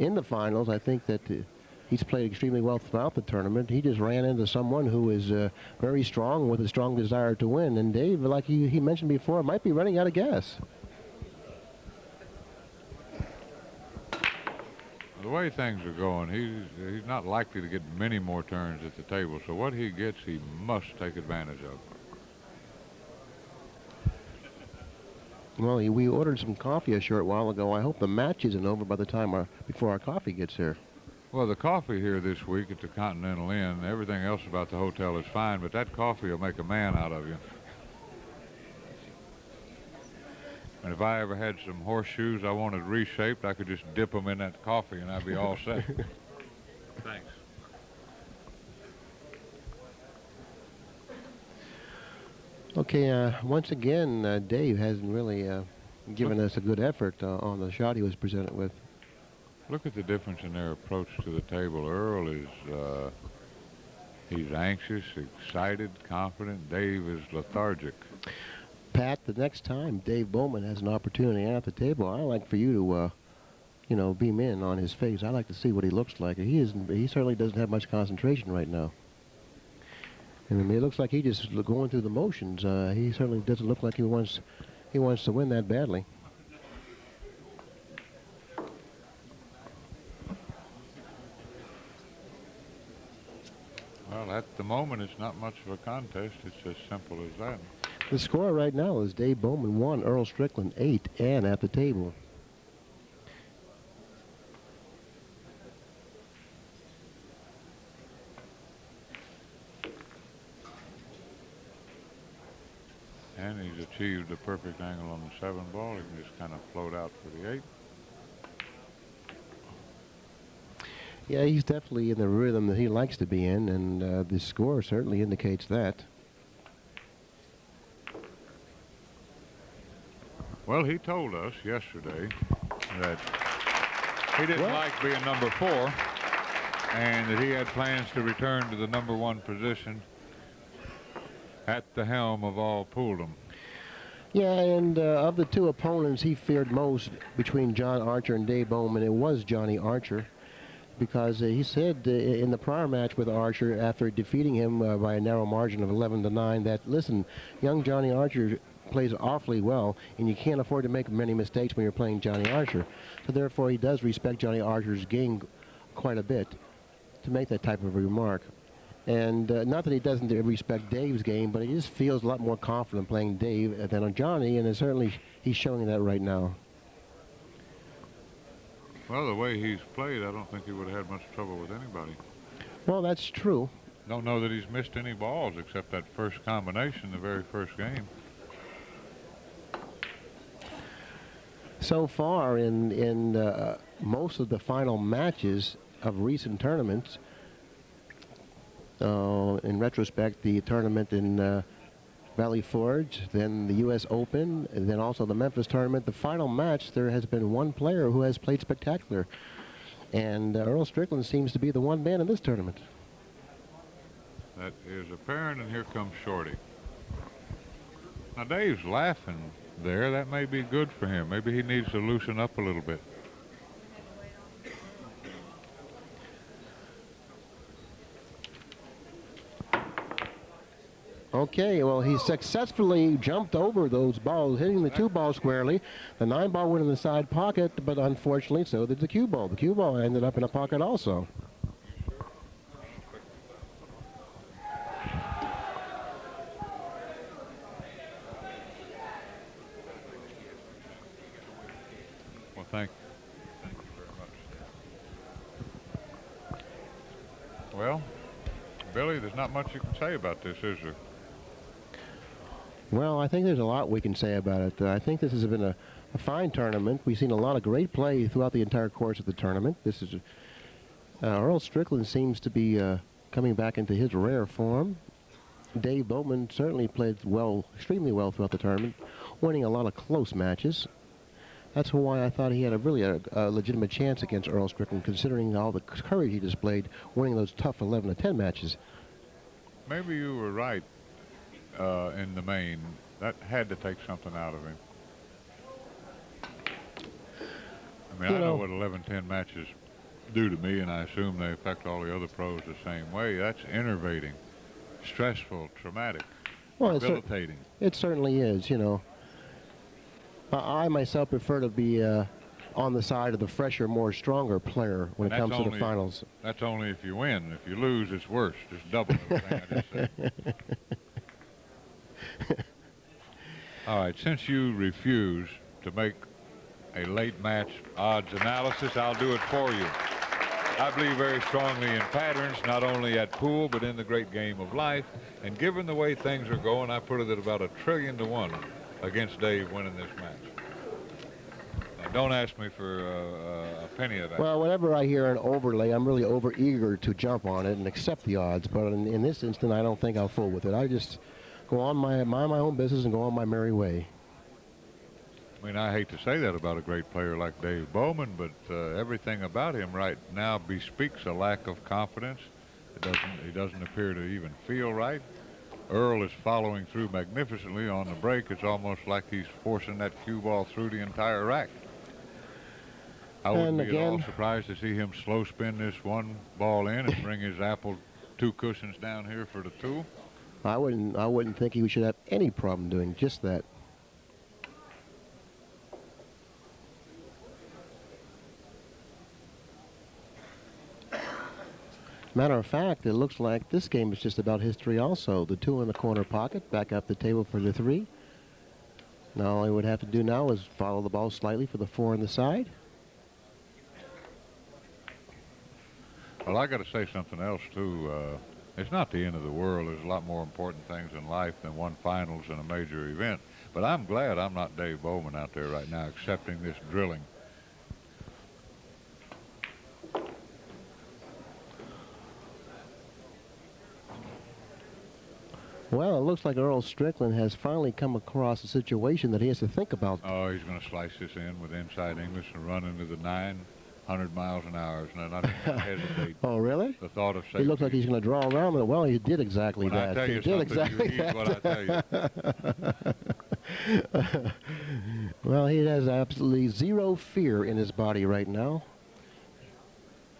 in the finals. I think that he's played extremely well throughout the tournament. He just ran into someone who is very strong with a strong desire to win. And Dave, like he mentioned before, might be running out of gas. The way things are going, he's not likely to get many more turns at the table. So what he gets, he must take advantage of. Well, we ordered some coffee a short while ago. I hope the match isn't over by the time before our coffee gets here. Well, the coffee here this week at the Continental Inn, everything else about the hotel is fine, but that coffee will make a man out of you. And if I ever had some horseshoes I wanted reshaped, I could just dip them in that coffee and I'd be all set. Thanks. Okay, once again, Dave hasn't really given us a good effort on the shot he was presented with. Look at the difference in their approach to the table. Earl is, he's anxious, excited, confident. Dave is lethargic. Pat, the next time Dave Bollman has an opportunity at the table, I like for you to, you know, beam in on his face. I like to see what he looks like. He certainly doesn't have much concentration right now. And I mean, it looks like he's just going through the motions. He certainly doesn't look like he wants to win that badly. Well, at the moment, it's not much of a contest. It's as simple as that. The score right now is Dave Bollman 1, Earl Strickland 8, and at the table. And he's achieved a perfect angle on the 7 ball. He can just kind of float out for the 8. Yeah, he's definitely in the rhythm that he likes to be in, and the score certainly indicates that. Well, he told us yesterday that he didn't like being number 4 and that he had plans to return to the number 1 position at the helm of all Pooldom. Yeah, and of the two opponents he feared most between John Archer and Dave Bollman, it was Johnny Archer, because he said in the prior match with Archer, after defeating him by a narrow margin of 11-9, that, listen, young Johnny Archer plays awfully well, and you can't afford to make many mistakes when you're playing Johnny Archer. So therefore, he does respect Johnny Archer's game quite a bit to make that type of remark. And not that he doesn't respect Dave's game, but he just feels a lot more confident playing Dave than on Johnny, and certainly he's showing that right now. Well, the way he's played, I don't think he would have had much trouble with anybody. Well, that's true. Don't know that he's missed any balls except that first combination, the very first game. So far in most of the final matches of recent tournaments, in retrospect, the tournament in Valley Forge, then the U.S. Open, and then also the Memphis tournament, the final match, there has been one player who has played spectacular. And Earl Strickland seems to be the one man in this tournament. That is apparent, and here comes Shorty. Now, Dave's laughing there. That may be good for him. Maybe he needs to loosen up a little bit. Okay, well, he successfully jumped over those balls, hitting the 2 ball squarely. The 9 ball went in the side pocket, but unfortunately, so did the cue ball. The cue ball ended up in a pocket also. Well, thank you very much. Well, Billy, there's not much you can say about this, is there? Well, I think there's a lot we can say about it. I think this has been a fine tournament. We've seen a lot of great play throughout the entire course of the tournament. This is Earl Strickland seems to be coming back into his rare form. Dave Bollman certainly played well, extremely well throughout the tournament, winning a lot of close matches. That's why I thought he had a legitimate chance against Earl Strickland, considering all the courage he displayed, winning those tough 11-10 matches. Maybe you were right in the main. That had to take something out of him. I mean, I know what 11-10 matches do to me, and I assume they affect all the other pros the same way. That's enervating, stressful, traumatic, debilitating. It certainly is, you know. I myself prefer to be on the side of the fresher, more stronger player when it comes to the finals. That's only if you win. If you lose, it's worse. It's double everything I just said. All right, since you refuse to make a late match odds analysis, I'll do it for you. I believe very strongly in patterns, not only at pool, but in the great game of life. And given the way things are going, I put it at about 1 trillion to 1 against Dave winning this match. Now, don't ask me for a penny of that. Well, whenever I hear an overlay, I'm really over-eager to jump on it and accept the odds. But in this instant, I don't think I'll fool with it. I just go on mind my own business and go on my merry way. I mean, I hate to say that about a great player like Dave Bollman, but everything about him right now bespeaks a lack of confidence. He doesn't appear to even feel right. Earl is following through magnificently on the break. It's almost like he's forcing that cue ball through the entire rack. I wouldn't be at all surprised to see him slow spin this one ball in and bring his apple 2 cushions down here for the 2. I wouldn't think he should have any problem doing just that. Matter of fact, it looks like this game is just about history also. The 2 in the corner pocket, back up the table for the 3. Now all he would have to do now is follow the ball slightly for the 4 on the side. Well, I got to say something else too. It's not the end of the world. There's a lot more important things in life than one finals and a major event. But I'm glad I'm not Dave Bollman out there right now accepting this drilling. Well, it looks like Earl Strickland has finally come across a situation that he has to think about. Oh, he's going to slice this in with inside English and run into the 900 miles an hour. It's not even going to hesitate. Oh, really? The thought of safety. He looks like he's going to draw around. Well, he did exactly when that. I tell you he did exactly you heed what I tell you. Well, he has absolutely zero fear in his body right now.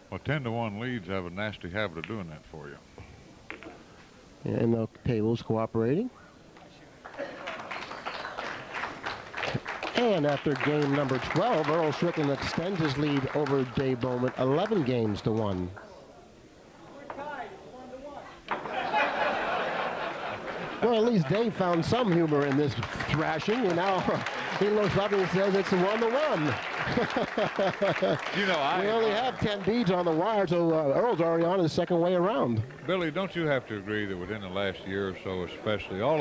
Well, 10 to 1 leads have a nasty habit of doing that for you. And the table's cooperating. And after game number 12, Earl Strickland extends his lead over Dave Bollman 11 games to 1. Well, at least Dave found some humor in this thrashing, and now he looks up and says it's 1-1. You know, we only have 10 beads on the wire, so Earl's already on his second way around. Billy, don't you have to agree that within the last year or so, especially, all of